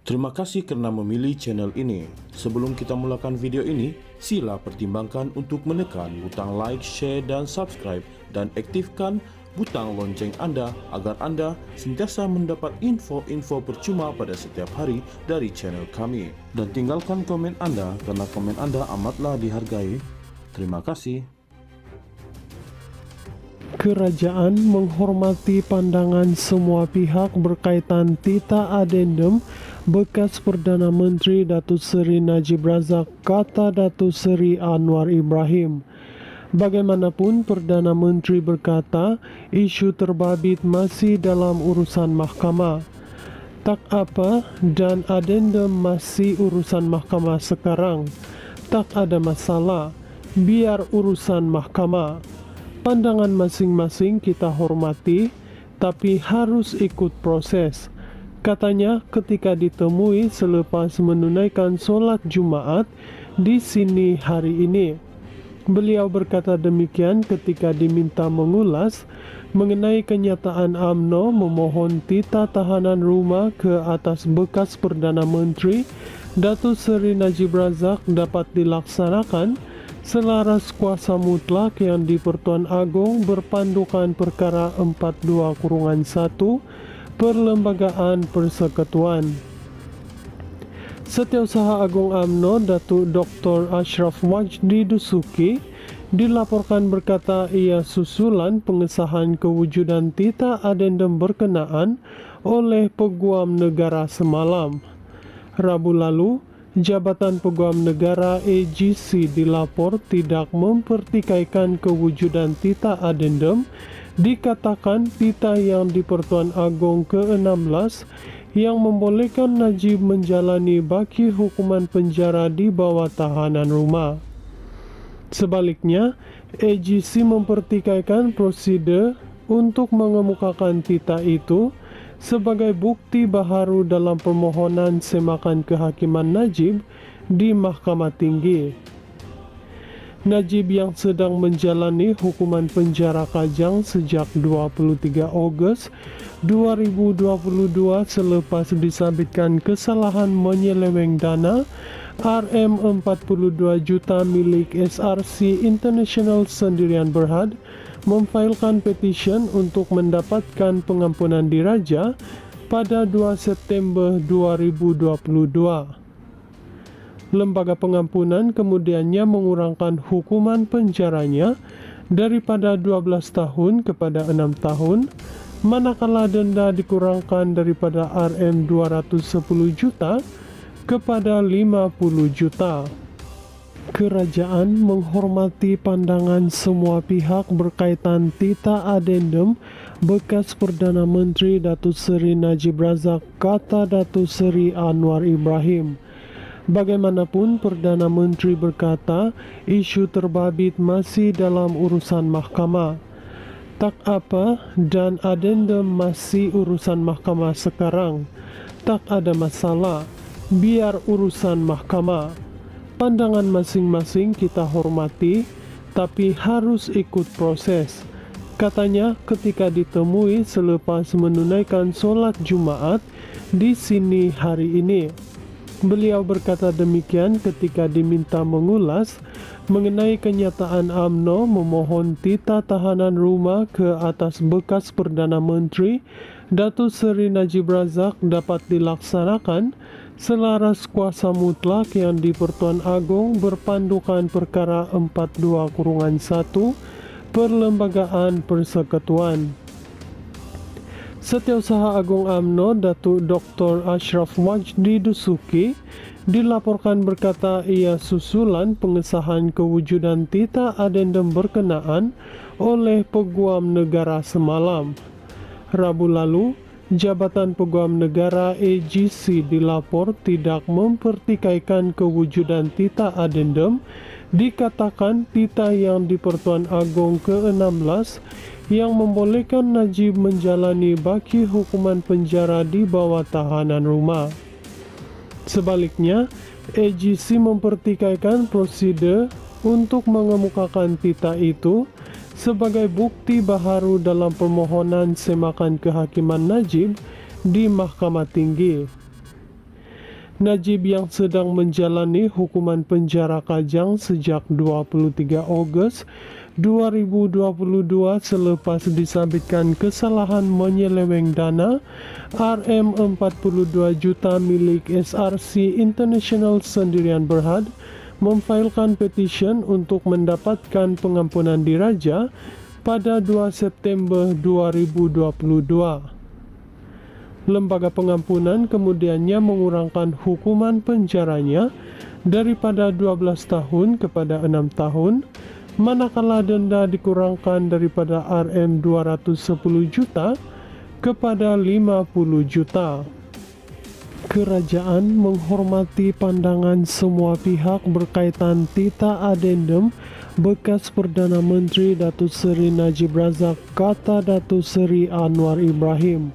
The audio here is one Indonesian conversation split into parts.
Terima kasih karena memilih channel ini. Sebelum kita mulakan video ini, sila pertimbangkan untuk menekan butang like, share, dan subscribe, dan aktifkan butang lonceng Anda agar Anda sentiasa mendapat info-info percuma pada setiap hari dari channel kami. Dan tinggalkan komen Anda karena komen Anda amatlah dihargai. Terima kasih. Kerajaan menghormati pandangan semua pihak berkaitan Tita Adendum bekas Perdana Menteri Datuk Seri Najib Razak, kata Datuk Seri Anwar Ibrahim. Bagaimanapun, Perdana Menteri berkata isu terbabit masih dalam urusan mahkamah. Tak apa, dan adendum masih urusan mahkamah sekarang. Tak ada masalah, biar urusan mahkamah. Pandangan masing-masing kita hormati, tapi harus ikut proses. Katanya ketika ditemui selepas menunaikan solat Jumaat di sini hari ini. Beliau berkata demikian ketika diminta mengulas mengenai kenyataan UMNO memohon tita tahanan rumah ke atas bekas Perdana Menteri Datuk Seri Najib Razak dapat dilaksanakan selaras kuasa mutlak yang di-Pertuan Agong berpandukan perkara 42-1 Perlembagaan Persekutuan. Setiausaha Agung UMNO Datuk Dr. Ashraf Wajdi Dusuki dilaporkan berkata ia susulan pengesahan kewujudan tita adendum berkenaan oleh Peguam Negara semalam. Rabu lalu, Jabatan Peguam Negara AGC dilapor tidak mempertikaikan kewujudan tita adendum, dikatakan tita yang di-Pertuan Agong ke-16 yang membolehkan Najib menjalani baki hukuman penjara di bawah tahanan rumah. Sebaliknya, AGC mempertikaikan prosedur untuk mengemukakan tita itu sebagai bukti baharu dalam permohonan semakan kehakiman Najib di Mahkamah Tinggi. Najib yang sedang menjalani hukuman penjara kajang sejak 23 Ogos 2022 selepas disabitkan kesalahan menyeleweng dana RM42 juta milik SRC International Sendirian Berhad memfailkan petisyen untuk mendapatkan pengampunan diraja pada 2 September 2022. Lembaga pengampunan kemudiannya mengurangkan hukuman penjaranya daripada 12 tahun kepada 6 tahun, manakala denda dikurangkan daripada RM210 juta kepada 50 juta. Kerajaan menghormati pandangan semua pihak berkaitan tita adendum bekas Perdana Menteri Datuk Seri Najib Razak, kata Datuk Seri Anwar Ibrahim. Bagaimanapun, Perdana Menteri berkata isu terbabit masih dalam urusan mahkamah. Tak apa, dan adendum masih urusan mahkamah sekarang. Tak ada masalah, biar urusan mahkamah. Pandangan masing-masing kita hormati, tapi harus ikut proses. Katanya ketika ditemui selepas menunaikan solat Jumaat di sini hari ini. Beliau berkata demikian ketika diminta mengulas mengenai kenyataan UMNO memohon tita tahanan rumah ke atas bekas Perdana Menteri Datuk Seri Najib Razak dapat dilaksanakan selaras kuasa mutlak yang di-Pertuan Agong berpandukan perkara 42-1 Perlembagaan Persekutuan. Setiausaha Agung UMNO Datuk Dr. Ashraf Wajdi Dusuki dilaporkan berkata ia susulan pengesahan kewujudan tita adendum berkenaan oleh Peguam Negara semalam. Rabu lalu, Jabatan Peguam Negara AGC dilapor tidak mempertikaikan kewujudan tita adendum, dikatakan tita yang di-Pertuan Agong ke-16 yang membolehkan Najib menjalani baki hukuman penjara di bawah tahanan rumah. Sebaliknya, AGC mempertikaikan prosedur untuk mengemukakan tita itu sebagai bukti baharu dalam permohonan semakan kehakiman Najib di Mahkamah Tinggi. Najib yang sedang menjalani hukuman penjara Kajang sejak 23 Ogos 2022 selepas disabitkan kesalahan menyeleweng dana Rm42 juta milik SRC International Sendirian Berhad memfailkan petition untuk mendapatkan pengampunan diraja pada 2 September 2022. Lembaga pengampunan kemudiannya mengurangkan hukuman penjaranya daripada 12 tahun kepada 6 tahun, manakala denda dikurangkan daripada Rm210 juta kepada 50 juta. Kerajaan menghormati pandangan semua pihak berkaitan Tita Adendum bekas Perdana Menteri Datuk Seri Najib Razak, kata Datuk Seri Anwar Ibrahim.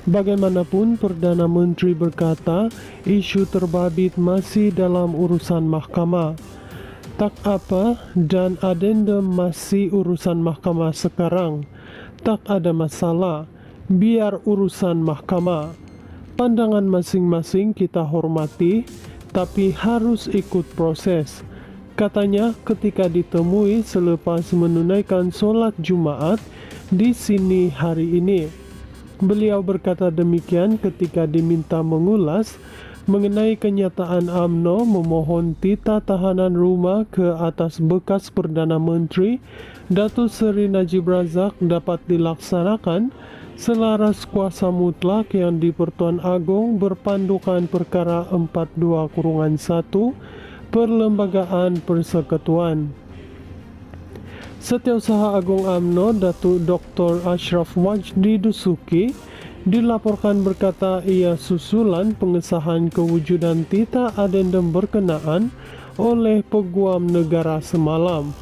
Bagaimanapun, Perdana Menteri berkata isu terbabit masih dalam urusan mahkamah. Tak apa, dan adendum masih urusan mahkamah sekarang. Tak ada masalah, biar urusan mahkamah. Pandangan masing-masing kita hormati, tapi harus ikut proses. Katanya ketika ditemui selepas menunaikan solat Jumaat di sini hari ini. Beliau berkata demikian ketika diminta mengulas mengenai kenyataan UMNO memohon tita tahanan rumah ke atas bekas Perdana Menteri Datuk Seri Najib Razak dapat dilaksanakan selaras kuasa mutlak yang di-Pertuan Agong berpandukan perkara 42-1 Perlembagaan Persekutuan. Setiausaha Agung UMNO Datuk Dr. Ashraf Wajdi Dusuki dilaporkan berkata ia susulan pengesahan kewujudan tita adendum berkenaan oleh Peguam Negara semalam.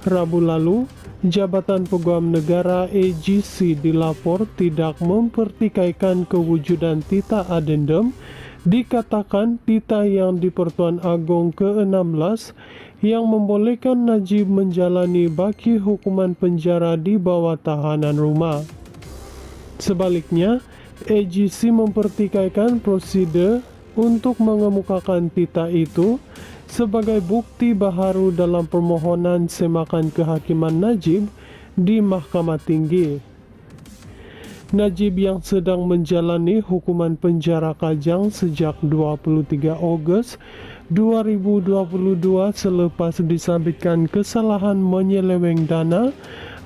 Rabu lalu, Jabatan Peguam Negara AGC dilapor tidak mempertikaikan kewujudan tita adendum, dikatakan tita yang di-Pertuan Agong ke-16 yang membolehkan Najib menjalani baki hukuman penjara di bawah tahanan rumah. Sebaliknya, AGC mempertikaikan prosedur untuk mengemukakan tita itu sebagai bukti baharu dalam permohonan semakan kehakiman Najib di Mahkamah Tinggi. Najib yang sedang menjalani hukuman penjara Kajang sejak 23 Ogos 2022 selepas disabitkan kesalahan menyeleweng dana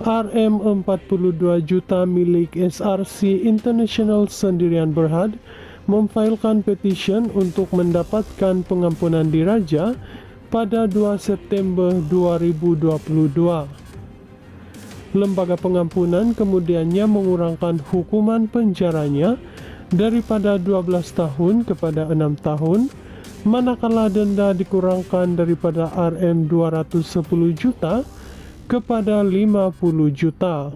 Rm42 juta milik SRC International Sendirian Berhad memfailkan petition untuk mendapatkan pengampunan diraja pada 2 September 2022. Lembaga pengampunan kemudiannya mengurangkan hukuman penjaranya daripada 12 tahun kepada 6 tahun, manakala denda dikurangkan daripada Rm210 juta kepada 50 juta.